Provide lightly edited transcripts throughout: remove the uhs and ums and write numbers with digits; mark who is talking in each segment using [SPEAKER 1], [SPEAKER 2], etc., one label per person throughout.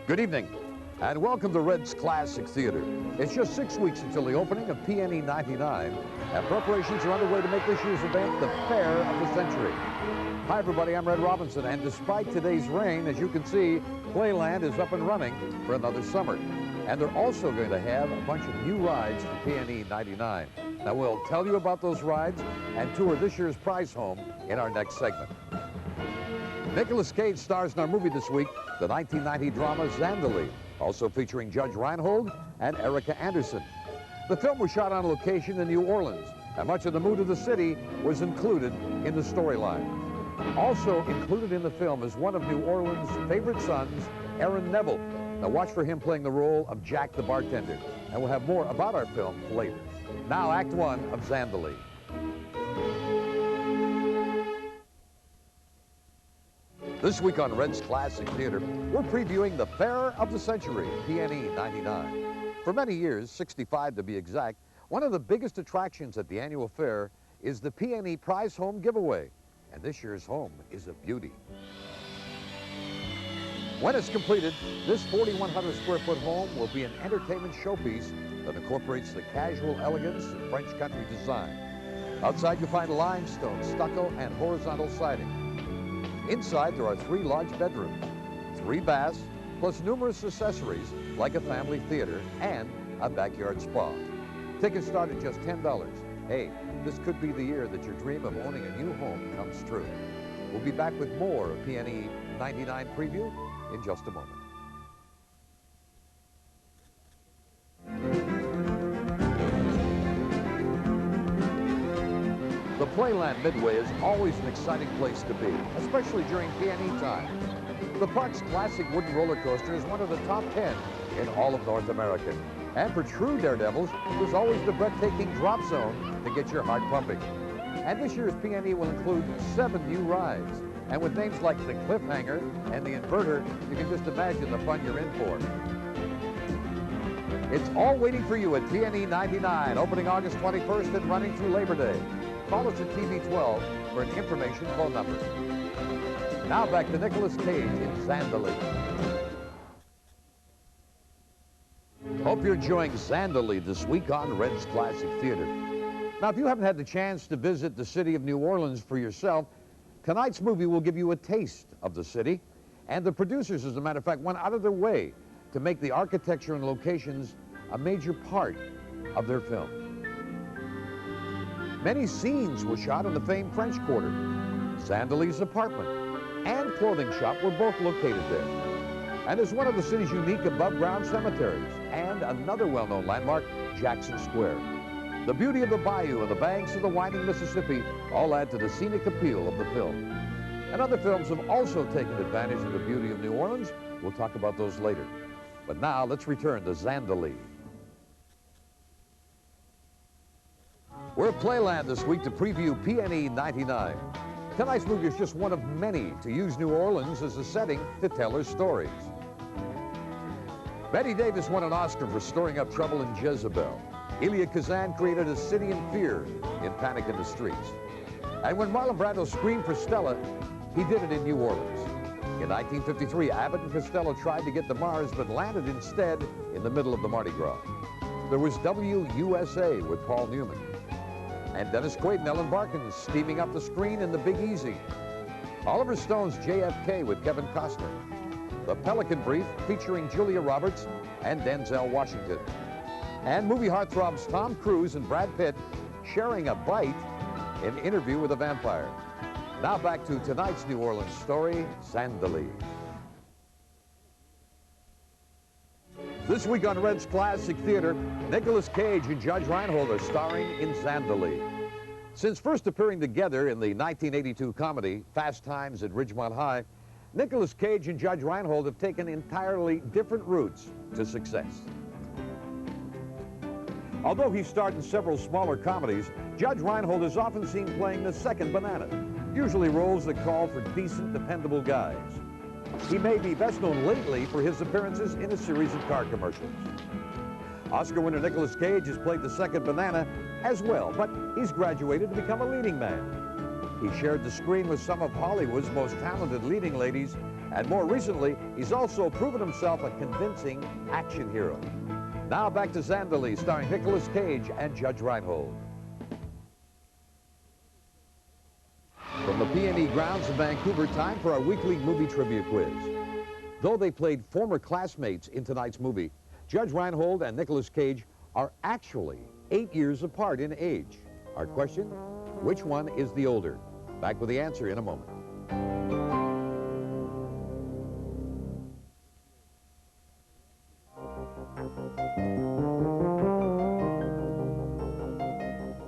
[SPEAKER 1] Good evening, and welcome to Red's Classic Theater. It's just 6 weeks until the opening of PNE 99, and preparations are underway to make this year's event the fair of the century. Hi, everybody, I'm Red Robinson, and despite today's rain, as you can see, Playland is up and running for another summer. And they're also going to have a bunch of new rides for PNE 99. Now, we'll tell you about those rides and tour this year's prize home in our next segment. Nicolas Cage stars in our movie this week, the 1990 drama Zandali, also featuring Judge Reinhold and Erica Anderson. The film was shot on location in New Orleans, and much of the mood of the city was included in the storyline. Also included in the film is one of New Orleans' favorite sons, Aaron Neville. Now watch for him playing the role of Jack the bartender, and we'll have more about our film later. Now, Act 1 of Zandali. This week on Red's Classic Theater, we're previewing the Fair of the Century, PNE 99. For many years, 65 to be exact, one of the biggest attractions at the annual fair is the PNE Prize Home Giveaway, and this year's home is a beauty. When it's completed, this 4,100 square foot home will be an entertainment showpiece that incorporates the casual elegance of French country design. Outside, you'll find limestone, stucco, and horizontal siding. Inside, there are 3 large bedrooms, 3 baths, plus numerous accessories like a family theater and a backyard spa. Tickets start at just $10. Hey, this could be the year that your dream of owning a new home comes true. We'll be back with more of PNE 99 Preview in just a moment. The Playland Midway is always an exciting place to be, especially during PNE time. The park's classic wooden roller coaster is one of the top 10 in all of North America. And for true daredevils, there's always the breathtaking drop zone to get your heart pumping. And this year's PNE will include 7 new rides. And with names like the Cliffhanger and the Inverter, you can just imagine the fun you're in for. It's all waiting for you at PNE 99, opening August 21st and running through Labor Day. Call us at TV 12 for an information phone number. Now back to Nicolas Cage in Zandali. Hope you're enjoying Zandali this week on Red's Classic Theater. Now, if you haven't had the chance to visit the city of New Orleans for yourself, tonight's movie will give you a taste of the city, and the producers, as a matter of fact, went out of their way to make the architecture and locations a major part of their film. Many scenes were shot in the famed French Quarter. Zandali's apartment and clothing shop were both located there. And is one of the city's unique above-ground cemeteries, and another well-known landmark, Jackson Square. The beauty of the bayou and the banks of the winding Mississippi all add to the scenic appeal of the film. And other films have also taken advantage of the beauty of New Orleans. We'll talk about those later. But now, let's return to Zandali. We're at Playland this week to preview PNE 99. Tonight's movie is just one of many to use New Orleans as a setting to tell her stories. Bette Davis won an Oscar for storing up trouble in Jezebel. Elia Kazan created a city in fear in Panic in the Streets. And when Marlon Brando screamed for Stella, he did it in New Orleans. In 1953, Abbott and Costello tried to get to Mars, but landed instead in the middle of the Mardi Gras. There was WUSA with Paul Newman. And Dennis Quaid and Ellen Barkin steaming up the screen in The Big Easy. Oliver Stone's JFK with Kevin Costner. The Pelican Brief featuring Julia Roberts and Denzel Washington. And movie heartthrobs Tom Cruise and Brad Pitt sharing a bite in Interview with a Vampire. Now back to tonight's New Orleans story, Zandali. This week on Red's Classic Theater, Nicolas Cage and Judge Reinhold are starring in Zandali. Since first appearing together in the 1982 comedy Fast Times at Ridgemont High, Nicolas Cage and Judge Reinhold have taken entirely different routes to success. Although he starred in several smaller comedies, Judge Reinhold is often seen playing the second banana, usually roles that call for decent, dependable guys. He may be best known lately for his appearances in a series of car commercials. Oscar winner Nicolas Cage has played the second banana as well, but he's graduated to become a leading man. He shared the screen with some of Hollywood's most talented leading ladies, and more recently, he's also proven himself a convincing action hero. Now back to Zandali, starring Nicolas Cage and Judge Reinhold. From the PNE grounds in Vancouver, time for our weekly movie trivia quiz. Though they played former classmates in tonight's movie, Judge Reinhold and Nicolas Cage are actually 8 years apart in age. Our question, which one is the older? Back with the answer in a moment.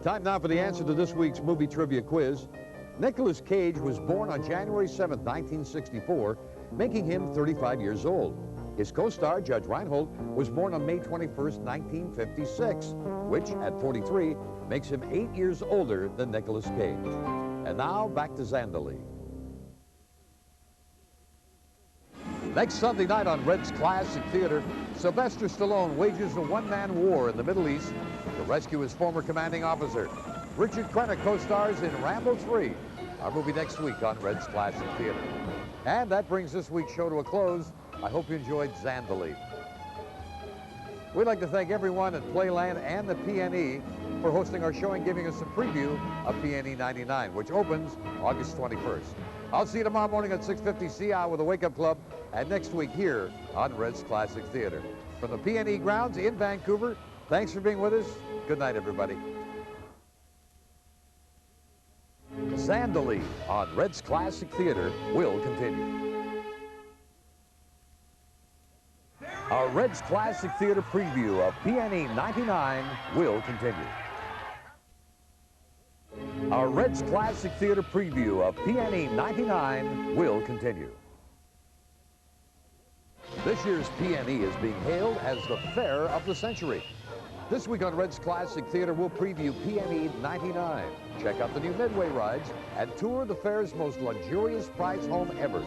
[SPEAKER 1] Time now for the answer to this week's movie trivia quiz. Nicolas Cage was born on January 7, 1964, making him 35 years old. His co-star, Judge Reinhold, was born on May 21, 1956, which, at 43, makes him 8 years older than Nicolas Cage. And now, back to Zandali. Next Sunday night on Red's Classic Theater, Sylvester Stallone wages a one-man war in the Middle East to rescue his former commanding officer. Richard Crenna co-stars in Rambo 3, our movie next week on Red's Classic Theater. And that brings this week's show to a close. I hope you enjoyed Zandali. We'd like to thank everyone at Playland and the PNE for hosting our show and giving us a preview of PNE 99, which opens August 21st. I'll see you tomorrow morning at 6:50 CI with the Wake Up Club, and next week here on Red's Classic Theater. From the PNE grounds in Vancouver, thanks for being with us. Good night, everybody. Zandali on Red's Classic Theater will continue. Our Red's Classic Theater preview of PNE 99 will continue. Our Red's Classic Theater preview of PNE 99 will continue. This year's PNE is being hailed as the fair of the century. This week on Red's Classic Theater, we'll preview PNE 99. Check out the new Midway rides and tour the fair's most luxurious prize home ever.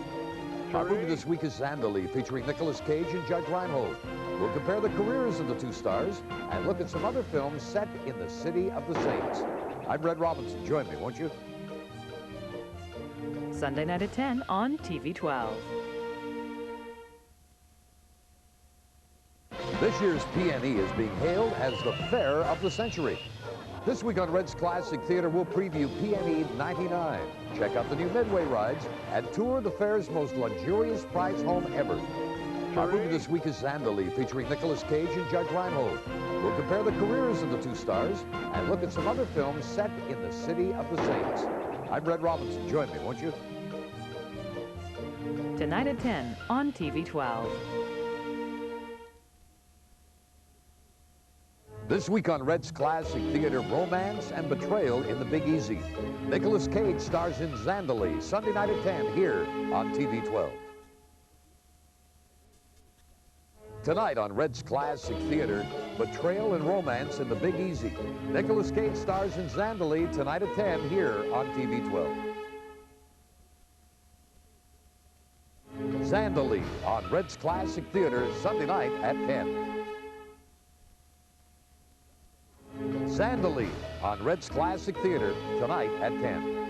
[SPEAKER 1] Our movie this week is Zandali, featuring Nicolas Cage and Judge Reinhold. We'll compare the careers of the two stars and look at some other films set in the City of the Saints. I'm Red Robinson. Join me, won't you?
[SPEAKER 2] Sunday night at 10 on TV 12.
[SPEAKER 1] This year's PNE is being hailed as the fair of the century. This week on Red's Classic Theater, we'll preview PNE 99. Check out the new Midway rides and tour the fair's most luxurious prize home ever. Our movie this week is Zandali, featuring Nicolas Cage and Judge Reinhold. We'll compare the careers of the two stars and look at some other films set in the City of the Saints. I'm Red Robinson. Join me, won't you?
[SPEAKER 2] Tonight at 10 on TV 12.
[SPEAKER 1] This week on Red's Classic Theater, romance and betrayal in the Big Easy. Nicolas Cage stars in Zandali, Sunday night at 10 here on TV 12. Tonight on Red's Classic Theater, betrayal and romance in the Big Easy. Nicolas Cage stars in Zandali, tonight at 10 here on TV 12. Zandali on Red's Classic Theater, Sunday night at 10. Zandali on Red's Classic Theater, tonight at 10.